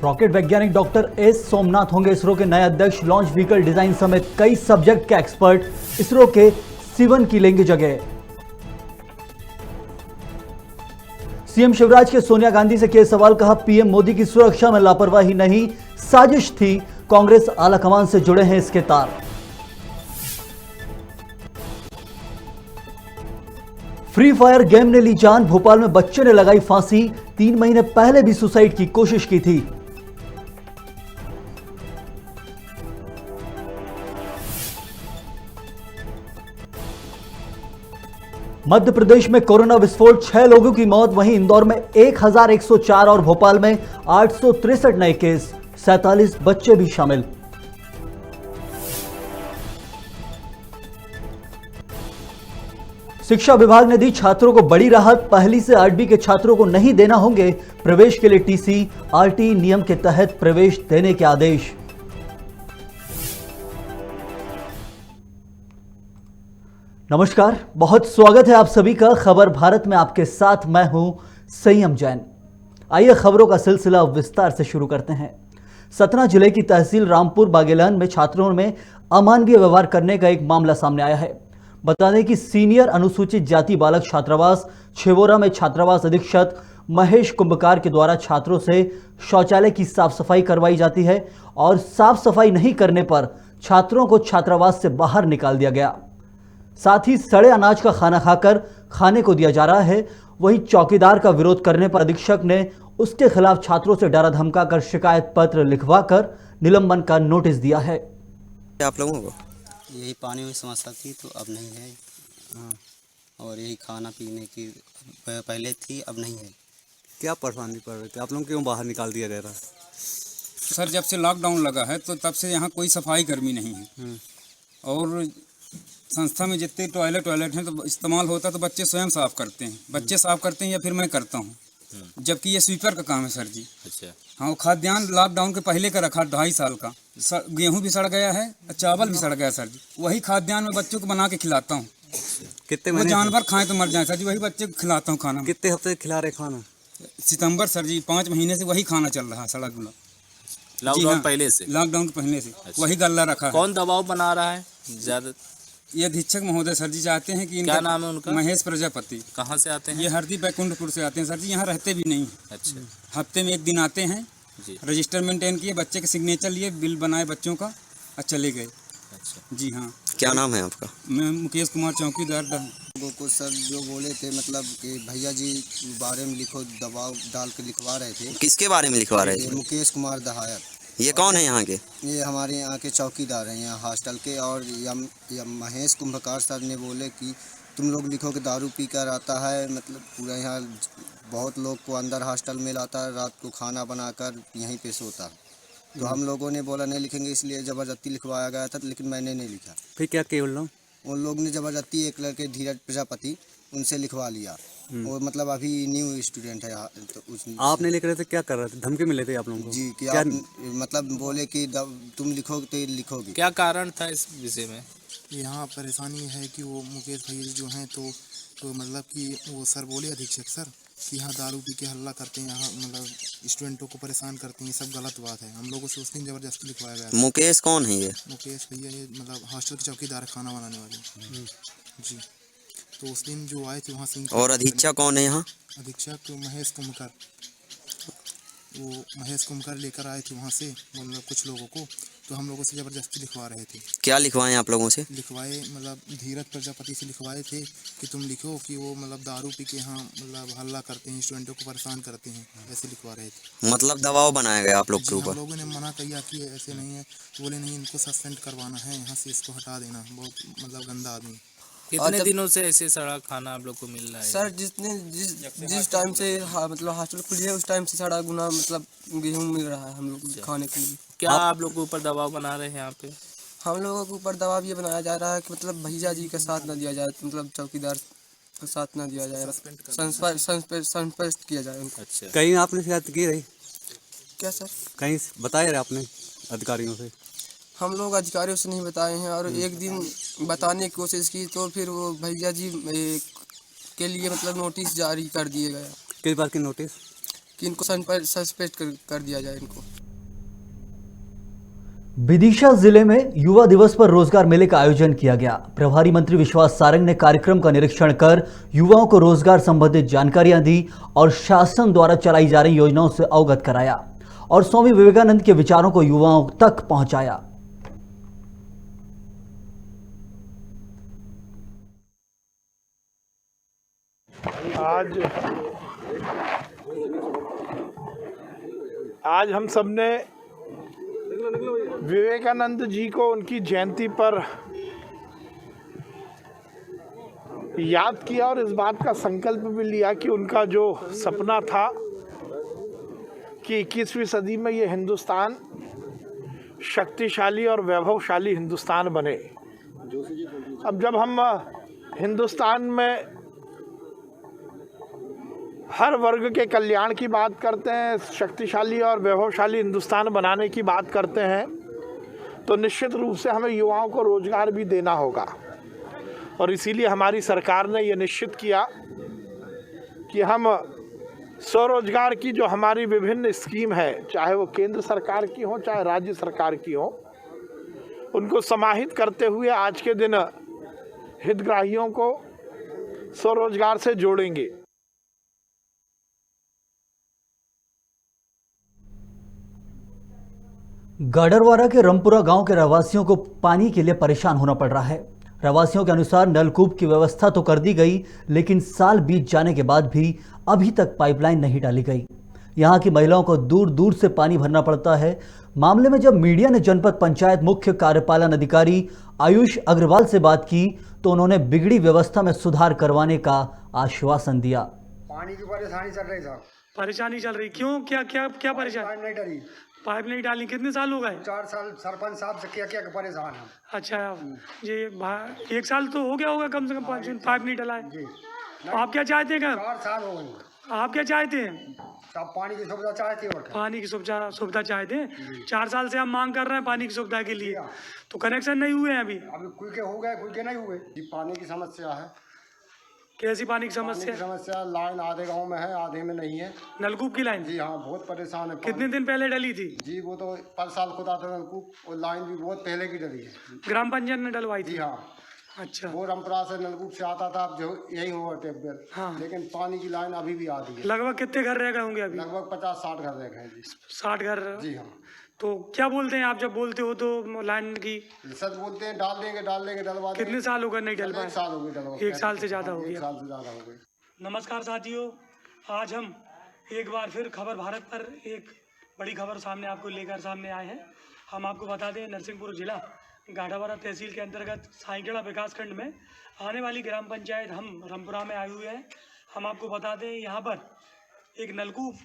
Rocket वैज्ञानिक doctor S Somnath होंगे इसरो के नए अध्यक्ष। लॉन्च व्हीकल डिजाइन समेत कई सब्जेक्ट के एक्सपर्ट इसरो के सिवन की लेंगे जगह। सीएम शिवराज के सोनिया गांधी से किए सवाल, कहा पीएम मोदी की सुरक्षा में लापरवाही नहीं, साजिश थी, कांग्रेस आलाकमान से जुड़े हैं इसके तार। फ्री फायर गेम ने ली जान, भोपाल में बच्चे ने लगाई फांसी, 3 महीने पहले भी सुसाइड की कोशिश की थी। मध्य प्रदेश में कोरोना विस्फोट, 6 लोगों की मौत, वहीं इंदौर में 1104 और भोपाल में 863 नए केस, 47 बच्चे भी शामिल। शिक्षा विभाग ने दी छात्रों को बड़ी राहत, पहली से 8वीं के छात्रों को नहीं देना होंगे प्रवेश के लिए टीसी, आरटी नियम के तहत प्रवेश देने के आदेश। नमस्कार, बहुत स्वागत है आप सभी का खबर भारत में। आपके साथ मैं हूं संयम जैन। आइए खबरों का सिलसिला विस्तार से शुरू करते हैं। सतना जिले की तहसील रामपुर बागेलान में छात्रों में अमानवीय व्यवहार करने का एक मामला सामने आया है। बता दें कि सीनियर अनुसूचित जाति बालक छात्रावास छिबोरा में छात्रावास अधीक्षक महेश कुंभकार के द्वारा छात्रों से शौचालय की साफ सफाई करवाई जाती है और साफ सफाई नहीं करने पर छात्रों को छात्रावास से बाहर निकाल दिया गया। साथ ही सड़े अनाज का खाना खाकर खाने को दिया जा रहा है। वहीं चौकीदार का विरोध करने पर अधीक्षक ने उसके खिलाफ छात्रों से डरा धमकाकर शिकायत पत्र लिखवाकर निलंबन का नोटिस दिया है। आप लोगों को यही पानी में समस्या थी तो अब नहीं है। हाँ, और यही खाना पीने की पहले थी अब नहीं है। क्या परेशानी पड़ रही थी? आप लोगों क्यों बाहर निकाल दिया गया था? सर जब से लॉकडाउन लगा है तो तब से यहाँ कोई सफाई कर्मी नहीं है और संस्था में जितने टॉयलेट हैं तो इस्तेमाल होता तो बच्चे स्वयं साफ करते हैं, बच्चे साफ करते हैं या फिर मैं करता हूँ, जबकि ये स्वीपर का काम है सर जी। अच्छा। हाँ, वो खाद्यान्न लॉकडाउन के पहले का रखा 2.5 साल का, गेहूं भी सड़ गया है, चावल भी सड़ गया सर जी। वही खाद्यान्न मैं बच्चों को बना के खिलाता हूँ। कितने वो महीने जानवर खाएं तो मर जाए सर जी, वही बच्चे को खिलाता हूँ खाना। कितने हफ्ते से खिला रहे खाना? सितंबर सर जी, 5 महीने से वही खाना चल रहा है सड़क गुला। लॉकडाउन पहले से? लॉकडाउन के पहले से वही गल्ला रखा है। कौन दबाव बना रहा है ज्यादा? ये अधीक्षक महोदय सर जी चाहते हैं कि क्या नाम है उनका? महेश प्रजापति। कहाँ से आते हैं? ये हरदी बैकुंठपुर से आते हैं सर जी, यहाँ रहते भी नहीं। अच्छा हफ्ते में 1 दिन आते हैं जी। रजिस्टर मेंटेन किए, बच्चे के सिग्नेचर लिए, बिल बनाए बच्चों का और चले गए। अच्छा जी हाँ। क्या नाम है आपका? मैं मुकेश कुमार, चौकीदार। लोगों को सर जो बोले थे मतलब कि भैया जी बारे में लिखो, दबाव डाल के लिखवा रहे थे। किसके बारे में लिखवा रहे थे? मुकेश कुमार दहायर। ये कौन है यहाँ के? ये हमारे यहाँ के चौकीदार हैं यहाँ हॉस्टल के। और महेश कुंभकार सर ने बोले कि तुम लोग लिखो कि दारू पी कर आता है, मतलब पूरा यहाँ बहुत लोग को अंदर हॉस्टल में लाता है, रात को खाना बनाकर यहीं पे सोता है। तो हम लोगों ने बोला नहीं लिखेंगे, इसलिए ज़बरदस्ती लिखवाया गया था, लेकिन मैंने नहीं लिखा। फिर क्या किए उन लोग ने ज़बरदस्ती एक लड़के धीरज प्रजापति उनसे लिखवा लिया। वो मतलब अभी न्यू स्टूडेंट है तो आपने लिख रहे थे? क्या कर रहे थे? धमकी मिले थे आप लोगों को? जी कि क्या? आप मतलब बोले कि तुम लिखोगे तो लिखोगे। क्या कारण था इस विषय में? यहाँ परेशानी है कि वो मुकेश भैया जो हैं तो मतलब कि वो सर बोले अधीक्षक सर कि यहाँ दारू पी के हल्ला करते हैं, यहाँ मतलब स्टूडेंटों को परेशान करते हैं, सब गलत बात है। हम लोगों से उस दिन ज़बरदस्ती लिखवाया गया। मुकेश कौन है ये? मुकेश भैया ये मतलब हॉस्टल के चौकीदार, खाना बनाने वाले। जी, तो उस दिन जो आए थे वहाँ से। और अधीक्षक कौन है यहाँ? अधीक्षक महेश कुंभकार, वो महेश कुंभकार लेकर आए थे वहाँ से मतलब कुछ लोगों को, तो हम लोगों से ज़बरदस्ती लिखवा रहे थे। क्या लिखवाए आप लोगों से? लिखवाए मतलब धीरज प्रजापति से लिखवाए थे कि तुम लिखो कि वो मतलब दारू पी के यहाँ मतलब हल्ला करते हैं, स्टूडेंटों को परेशान करते हैं, ऐसे लिखवा रहे थे। मतलब दबाव बनाया गया आप लोग के हम ऊपर? लोगों ने मना किया कि ऐसे नहीं है, तो बोले नहीं इनको सस्पेंड करवाना है, यहाँ से इसको हटा देना, बहुत मतलब गंदा आदमी। कितने दिनों से ऐसे सड़ा खाना आप लोग को मिल रहा है? सर जिस टाइम से मतलब हॉस्टल खुली है उस टाइम से सड़ा गुना मतलब गेहूँ मिल रहा है हम लोग को खाने के लिए। क्या आप लोग के ऊपर दबाव बना रहे हैं यहाँ पे? हम लोगों के ऊपर दबाव ये बनाया जा रहा है कि मतलब भैया जी का साथ न दिया जाए, मतलब चौकीदार का साथ न दिया जाए, सस्पेंड किया जाए उनको। अच्छा, कहीं आपने शिकायत की रही? क्या सर? कहीं बताया रहे आपने अधिकारियों से? हम लोग अधिकारियों से नहीं बताए हैं, और एक दिन बताने की कोशिश की तो फिर वो भैया जी के लिए मतलब नोटिस जारी कर दिए गया। किस बात की नोटिस? कि इनको सस्पेंड कर दिया जाए इनको। विदिशा जिले में युवा दिवस पर रोजगार मेले का आयोजन किया गया। प्रभारी मंत्री विश्वास सारंग ने कार्यक्रम का निरीक्षण कर युवाओं को रोजगार संबंधित जानकारियां दी और शासन द्वारा चलाई जा रही योजनाओं से अवगत कराया और स्वामी विवेकानंद के विचारों को युवाओं तक पहुंचाया। आज हम सब ने विवेकानंद जी को उनकी जयंती पर याद किया और इस बात का संकल्प भी लिया कि उनका जो सपना था कि 21वीं सदी में ये हिंदुस्तान शक्तिशाली और वैभवशाली हिंदुस्तान बने। अब जब हम हिंदुस्तान में हर वर्ग के कल्याण की बात करते हैं, शक्तिशाली और वैभवशाली हिंदुस्तान बनाने की बात करते हैं, तो निश्चित रूप से हमें युवाओं को रोजगार भी देना होगा। और इसीलिए हमारी सरकार ने ये निश्चित किया कि हम स्वरोजगार की जो हमारी विभिन्न स्कीम है, चाहे वो केंद्र सरकार की हो चाहे राज्य सरकार की हो, उनको समाहित करते हुए आज के दिन हितग्राहियों को स्वरोजगार से जोड़ेंगे। गाडरवारा के रमपुरा गांव के रहवासियों को पानी के लिए परेशान होना पड़ रहा है। रहवासियों के अनुसार नलकूप की व्यवस्था तो कर दी गई, लेकिन साल बीत जाने के बाद भी अभी तक पाइपलाइन नहीं डाली गई। यहां की महिलाओं को दूर दूर से पानी भरना पड़ता है। मामले में जब मीडिया ने जनपद पंचायत मुख्य कार्यपालन अधिकारी आयुष अग्रवाल से बात की तो उन्होंने बिगड़ी व्यवस्था में सुधार करवाने का आश्वासन दिया। पानी की परेशानी चल रही था। परेशानी चल रही क्यों? क्या क्या क्या परेशानी? नहीं डरी। पाइप नहीं डाली। कितने साल हो गए? 4 साल सरपंच साहब से क्या क्या परेशान है। अच्छा, ये 1 साल तो हो गया होगा कम से कम पाइप नहीं डला है। जी। आप क्या चाहते हैं? 4 साल हो गए। आप क्या चाहते हैं? सब पानी की सुविधा चाहते हैं। पानी की सुविधा चाहते हैं। 4 साल से हम मांग कर रहे हैं पानी की सुविधा के लिए, तो कनेक्शन नहीं हुए हैं अभी। कुछ के हो गए, कुछ के नहीं हुए। पानी की समस्या है। कैसी पानी की समस्या? समस्या लाइन आधे गांव में है, आधे में नहीं है। नलकूप की लाइन? जी हाँ, बहुत परेशान है। कितने दिन पहले डली थी? जी वो तो 5 साल खुदा था नलकूप, और लाइन भी बहुत पहले की डली है। ग्राम पंचायत ने डलवाई थी? जी हाँ। अच्छा। वो रमपुरा से नलकूप से आता था, अब जो यही हुआ टेबल। हाँ। लेकिन पानी की लाइन अभी भी आती है। लगभग कितने घर रह गए होंगे अभी? लगभग 50-60 घर रह गए। 60 घर? जी हाँ। तो क्या बोलते हैं आप जब बोलते हो तो लाइन की? सच बोलते हैं डाल देंगे डलवा देंगे। कितने साल हो गए नहीं डल पाए? 1 साल हो गए। 1 साल से ज़्यादा हो गया। 1 साल से ज़्यादा हो गए। नमस्कार साथियों, आज हम एक बार फिर खबर भारत पर एक बड़ी खबर सामने आपको लेकर सामने आए हैं। हम आपको बता दें, नरसिंहपुर जिला गाडरवारा तहसील के अंतर्गत साईखेड़ा विकासखंड में आने वाली ग्राम पंचायत हम रमपुरा में आए हुए हैं। हम आपको बता दें, यहाँ पर एक नलकूप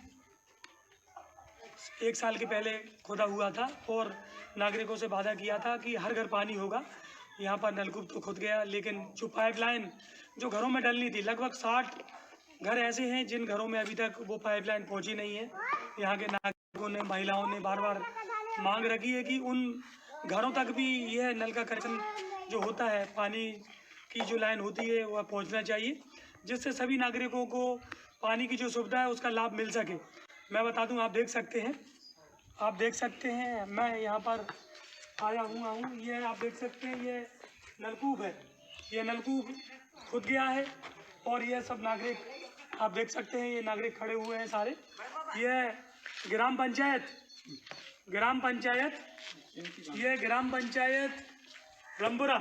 1 साल के पहले खोदा हुआ था और नागरिकों से वादा किया था कि हर घर पानी होगा। यहाँ पर नलकूप तो खुद गया, लेकिन जो पाइपलाइन जो घरों में डलनी थी, लगभग 60 घर ऐसे हैं जिन घरों में अभी तक वो पाइपलाइन पहुँची नहीं है। यहाँ के नागरिकों ने, महिलाओं ने बार बार मांग रखी है कि उन घरों तक भी यह नल का कनेक्शन जो होता है, पानी की जो लाइन होती है वह पहुँचना चाहिए, जिससे सभी नागरिकों को पानी की जो सुविधा है उसका लाभ मिल सके। मैं बता दूं, आप देख सकते हैं मैं यहाँ पर आया हूँ। ये आप देख सकते हैं, ये नलकूप है। ये नलकूप खुद गया है और ये सब नागरिक आप देख सकते हैं, ये नागरिक खड़े हुए हैं सारे। ये ग्राम पंचायत रमपुरा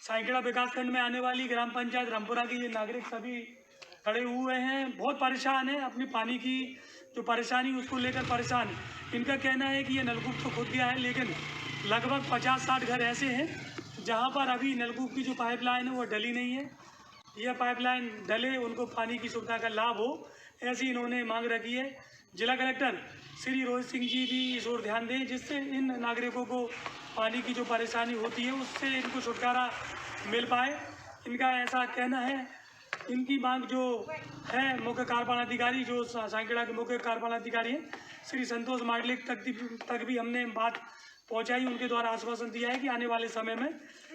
साईखेड़ा विकासखंड में आने वाली ग्राम पंचायत रमपुरा की ये नागरिक सभी खड़े हुए हैं। बहुत परेशान है, अपनी पानी की जो परेशानी उसको लेकर परेशान है। इनका कहना है कि ये नलकूप तो खुद गया है, लेकिन लगभग 50-60 घर ऐसे हैं जहां पर अभी नलकूप की जो पाइपलाइन है वो डली नहीं है। यह पाइपलाइन डले, उनको पानी की सुविधा का लाभ हो, ऐसी इन्होंने मांग रखी है। जिला कलेक्टर श्री रोहित सिंह जी भी इस ओर ध्यान दें, जिससे इन नागरिकों को पानी की जो परेशानी होती है उससे इनको छुटकारा मिल पाए। इनका ऐसा कहना है। इनकी मांग जो है मुख्य कार्यपालन अधिकारी, जो साईखेड़ा के मुख्य कार्यपालन अधिकारी हैं, श्री संतोष मांडलिक तक भी हमने बात पहुंचाई। उनके द्वारा आश्वासन दिया है कि आने वाले समय में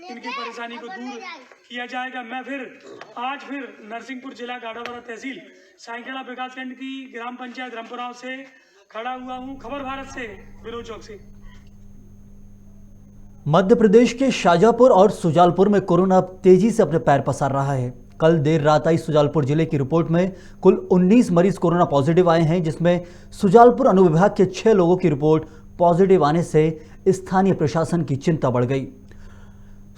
इनकी परेशानी को दूर किया जाएगा। मैं आज फिर नरसिंहपुर जिला गाड़ावाड़ा तहसील साइकिला विकासखंड की ग्राम पंचायत रामपुराव से खड़ा हुआ हूँ। खबर भारत से विनोद चौक से। मध्य प्रदेश के शाजापुर और सुजालपुर में कोरोना अब तेजी से अपने पैर पसार रहा है। कल देर रात आई सुजालपुर जिले की रिपोर्ट में कुल 19 मरीज कोरोना पॉजिटिव आए हैं, जिसमें सुजालपुर अनुविभाग के 6 लोगों की रिपोर्ट पॉजिटिव आने से स्थानीय प्रशासन की चिंता बढ़ गई।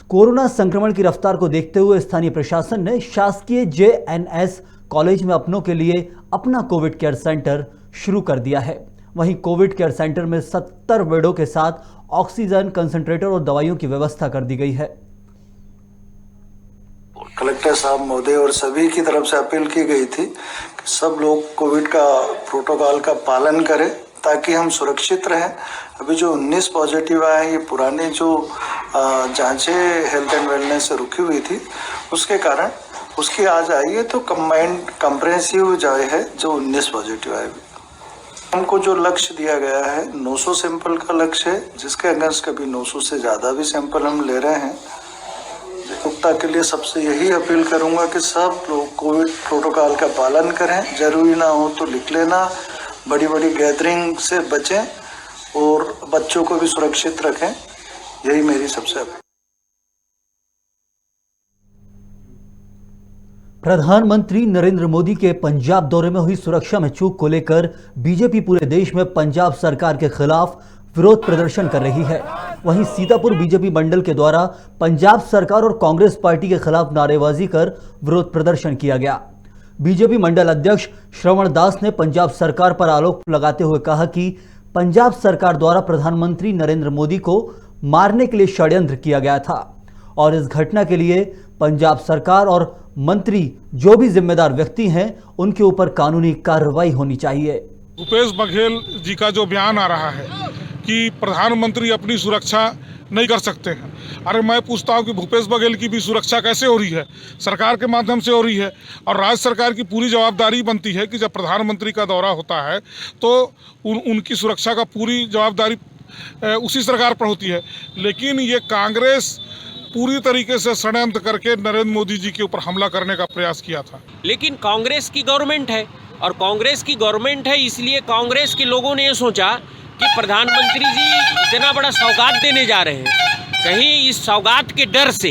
कोरोना संक्रमण की रफ्तार को देखते हुए स्थानीय प्रशासन ने शासकीय JNS कॉलेज में अपनों के लिए अपना कोविड केयर सेंटर शुरू कर दिया है। वहीं कोविड केयर सेंटर में 70 बेडों के साथ ऑक्सीजन कंसंट्रेटर और दवाइयों की व्यवस्था कर दी गई है। कलेक्टर साहब महोदय और सभी की तरफ से अपील की गई थी कि सब लोग कोविड का प्रोटोकॉल का पालन करें ताकि हम सुरक्षित रहें। अभी जो 19 पॉजिटिव आए हैं, ये पुरानी जो जांचें हेल्थ एंड वेलनेस से रुकी हुई थी उसके कारण उसकी आज आई है, तो कंबाइंड कंप्रेहेंसिव जो है जो 19 पॉजिटिव आए। हमको जो लक्ष्य दिया गया है 900 सैंपल का लक्ष्य है, जिसके अगेंस्ट कभी 900 से ज़्यादा भी सैंपल हम ले रहे हैं। जागरूकता के लिए सबसे यही अपील करूंगा कि सब लोग कोविड प्रोटोकॉल का पालन करें, जरूरी ना हो तो लिख लेना, बड़ी बड़ी गैदरिंग से बचें और बच्चों को भी सुरक्षित रखें। यही मेरी सबसे अपील। प्रधानमंत्री नरेंद्र मोदी के पंजाब दौरे में हुई सुरक्षा में चूक को लेकर बीजेपी पूरे देश में पंजाब सरकार के खिलाफ विरोध प्रदर्शन कर रही है। वहीं सीतापुर बीजेपी मंडल के द्वारा पंजाब सरकार और कांग्रेस पार्टी के खिलाफ नारेबाजी कर विरोध प्रदर्शन किया गया। बीजेपी मंडल अध्यक्ष श्रवण दास ने पंजाब सरकार पर आरोप लगाते हुए कहा कि पंजाब सरकार द्वारा प्रधानमंत्री नरेंद्र मोदी को मारने के लिए षड्यंत्र किया गया था और इस घटना के लिए पंजाब सरकार और मंत्री जो भी जिम्मेदार व्यक्ति हैं उनके ऊपर कानूनी कार्रवाई होनी चाहिए। भूपेश बघेल जी का जो बयान आ रहा है कि प्रधानमंत्री अपनी सुरक्षा नहीं कर सकते हैं, अरे मैं पूछता हूं कि भूपेश बघेल की भी सुरक्षा कैसे हो रही है? सरकार के माध्यम से हो रही है और राज्य सरकार की पूरी जवाबदारी बनती है कि जब प्रधानमंत्री का दौरा होता है तो उनकी सुरक्षा का पूरी जवाबदारी उसी सरकार पर होती है। लेकिन ये कांग्रेस पूरी तरीके से षड्यंत्र करके नरेंद्र मोदी जी के ऊपर हमला करने का प्रयास किया था। लेकिन कांग्रेस की गवर्नमेंट है और कांग्रेस की गवर्नमेंट है, इसलिए कांग्रेस के लोगों ने ये सोचा कि प्रधानमंत्री जी इतना बड़ा सौगात देने जा रहे हैं, कहीं इस सौगात के डर से,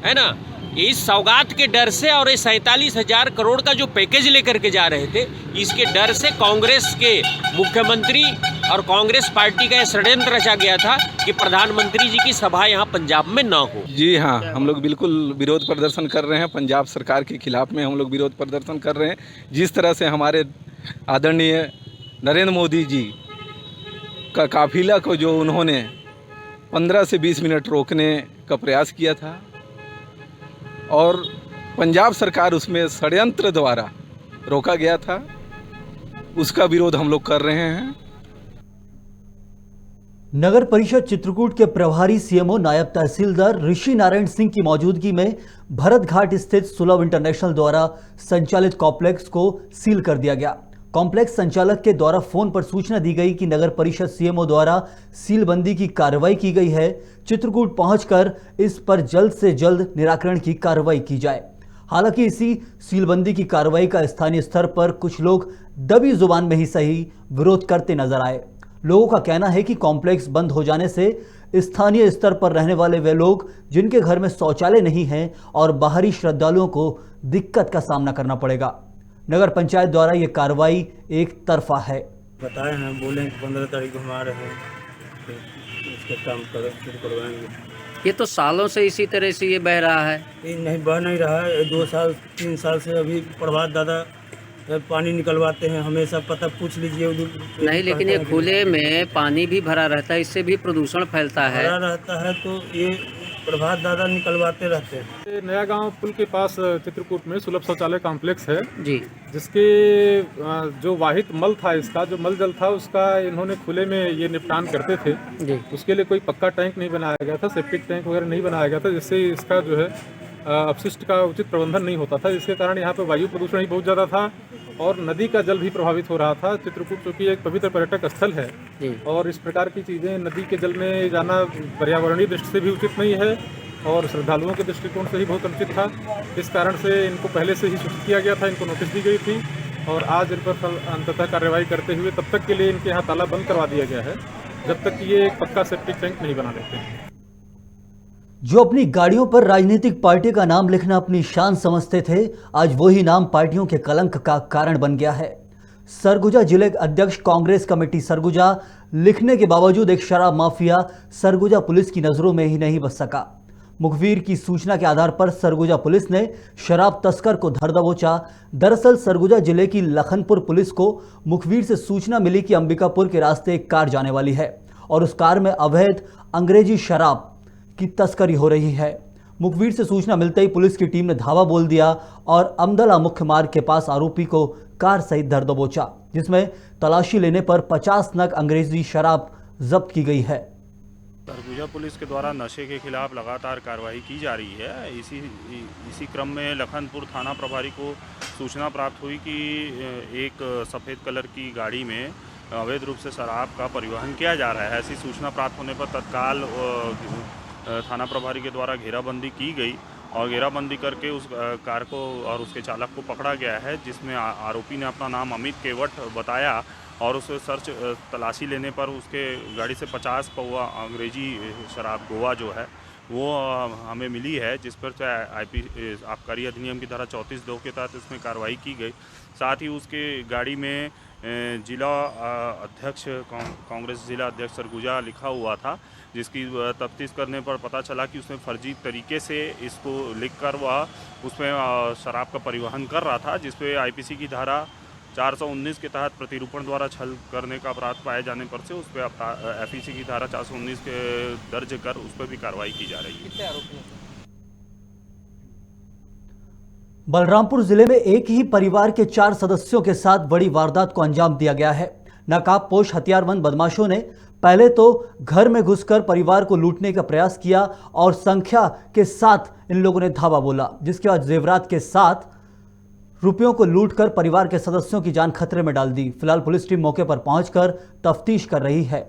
है ना, इस सौगात के डर से और ये 47,000 करोड़ का जो पैकेज लेकर के जा रहे थे, इसके डर से कांग्रेस के मुख्यमंत्री और कांग्रेस पार्टी का षड्यंत्र रचा गया था कि प्रधानमंत्री जी की सभा यहाँ पंजाब में ना हो। जी हाँ, हम लोग बिल्कुल विरोध प्रदर्शन कर रहे हैं। पंजाब सरकार के खिलाफ में हम लोग विरोध प्रदर्शन कर रहे हैं। जिस तरह से हमारे आदरणीय नरेंद्र मोदी जी का काफिला को जो उन्होंने 15 से 20 मिनट रोकने का प्रयास किया था और पंजाब सरकार उसमें षड्यंत्र द्वारा रोका गया था, उसका विरोध हम लोग कर रहे हैं। नगर परिषद चित्रकूट के प्रभारी सीएमओ नायब तहसीलदार ऋषि नारायण सिंह की मौजूदगी में भरत घाट स्थित सुलभ इंटरनेशनल द्वारा संचालित कॉम्प्लेक्स को सील कर दिया गया। कॉम्प्लेक्स संचालक के द्वारा फोन पर सूचना दी गई कि नगर परिषद सीएमओ द्वारा सीलबंदी की कार्रवाई की गई है, चित्रकूट पहुंचकर इस पर जल्द से जल्द निराकरण की कार्रवाई की जाए। हालांकि इसी सीलबंदी की कार्रवाई का स्थानीय स्तर पर कुछ लोग दबी जुबान में ही सही विरोध करते नजर आए। लोगों का कहना है कि कॉम्प्लेक्स बंद हो जाने से स्थानीय स्तर पर रहने वाले वे लोग जिनके घर में शौचालय नहीं है और बाहरी श्रद्धालुओं को दिक्कत का सामना करना पड़ेगा। नगर पंचायत द्वारा ये कार्रवाई एक तरफा है। बताए हैं, बोले 15 तारीख को हम आ रहे हैं, इसका काम शुरू करवाएंगे। ये तो सालों से इसी तरह से ये बह रहा है। ये नहीं बह नहीं रहा है, 2 साल 3 साल से अभी प्रभात दादा पानी निकलवाते हैं, हमेशा पता पूछ लीजिए। नहीं, लेकिन ये खुले में पानी भी भरा रहता है, इससे भी प्रदूषण फैलता है। भरा रहता है तो ये प्रभात दादा निकलवाते रहते हैं। नया गांव पुल के पास चित्रकूट में सुलभ शौचालय कॉम्प्लेक्स है जी, जिसके जो वाहित मल था, इसका जो मल जल था उसका इन्होंने खुले में ये निपटान करते थे जी। उसके लिए कोई पक्का टैंक नहीं बनाया गया था, सेप्टिक टैंक वगैरह नहीं बनाया गया था, जिससे इसका जो है अपशिष्ट का उचित प्रबंधन नहीं होता था, जिसके कारण यहाँ पे वायु प्रदूषण ही बहुत ज़्यादा था और नदी का जल भी प्रभावित हो रहा था। चित्रकूट चूँकि एक पवित्र पर्यटक स्थल है और इस प्रकार की चीज़ें नदी के जल में जाना पर्यावरणीय दृष्टि से भी उचित नहीं है और श्रद्धालुओं के दृष्टिकोण से ही बहुत अनुचित था। इस कारण से इनको पहले से ही सूचित किया गया था, इनको नोटिस दी गई थी और आज इन पर अंततः कार्रवाई करते हुए तब तक के लिए इनके यहाँ ताला बंद करवा दिया गया है जब तक कि ये एक पक्का सेप्टिक टैंक नहीं बना लेते हैं। जो अपनी गाड़ियों पर राजनीतिक पार्टी का नाम लिखना अपनी शान समझते थे, आज वही नाम पार्टियों के कलंक का कारण बन गया है। सरगुजा जिले अध्यक्ष कांग्रेस कमेटी सरगुजा लिखने के बावजूद एक शराब माफिया सरगुजा पुलिस की नजरों में ही नहीं बच सका। मुखबिर की सूचना के आधार पर सरगुजा पुलिस ने शराब तस्कर को धर दबोचा। दरअसल सरगुजा जिले की लखनपुर पुलिस को मुखबिर से सूचना मिली कि अंबिकापुर के रास्ते एक कार जाने वाली है और उस कार में अवैध अंग्रेजी शराब की तस्करी हो रही है। मुखबिर से सूचना मिलते ही पुलिस की टीम ने धावा बोल दिया और अमदला मुख्य मार्ग के पास आरोपी को कार सहित धर दबोचा, जिसमें तलाशी लेने पर 50 नग अंग्रेजी शराब जब्त की गई है। सरगुजा पुलिस के द्वारा नशे के खिलाफ लगातार कार्रवाई की जा रही है। इसी क्रम में लखनपुर थाना प्रभारी को सूचना प्राप्त हुई कि एक सफ़ेद कलर की गाड़ी में अवैध रूप से शराब का परिवहन किया जा रहा है। ऐसी सूचना प्राप्त होने पर तत्काल थाना प्रभारी के द्वारा घेराबंदी की गई और घेराबंदी करके उस कार को और उसके चालक को पकड़ा गया है, जिसमें आरोपी ने अपना नाम अमित केवट बताया और उसे सर्च तलाशी लेने पर उसके गाड़ी से 50 पौवा अंग्रेजी शराब गोवा जो है वो हमें मिली है, जिस पर आबकारी अधिनियम की धारा 34(2) के तहत इसमें कार्रवाई की गई। साथ ही उसके गाड़ी में जिला अध्यक्ष कांग्रेस जिला अध्यक्ष सरगुजा लिखा हुआ था, जिसकी तफ्तीश करने पर पता चला कि उसने फर्जी तरीके से इसको लिखकर वह उसमें शराब का परिवहन कर रहा था, जिस पे आईपीसी की धारा 419 के तहत प्रतिरूपण द्वारा छल करने का अपराध पाए जाने पर से उस पर एफईसी की धारा 419 के दर्ज कर उस पर भी कार्रवाई की जा रही है। बलरामपुर जिले में एक ही परिवार के 4 सदस्यों के साथ बड़ी वारदात को अंजाम दिया गया है। नकाबपोश हथियारबंद बदमाशों ने पहले तो घर में घुसकर परिवार को लूटने का प्रयास किया और संख्या के साथ इन लोगों ने धावा बोला, जिसके बाद जेवरात के साथ रुपयों को लूटकर परिवार के सदस्यों की जान खतरे में डाल दी। फिलहाल पुलिस टीम मौके पर पहुंचकर तफ्तीश कर रही है।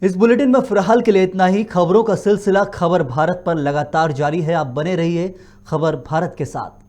इस बुलेटिन में फिलहाल के लिए इतना ही। खबरों का सिलसिला खबर भारत पर लगातार जारी है। आप बने रहिए खबर भारत के साथ।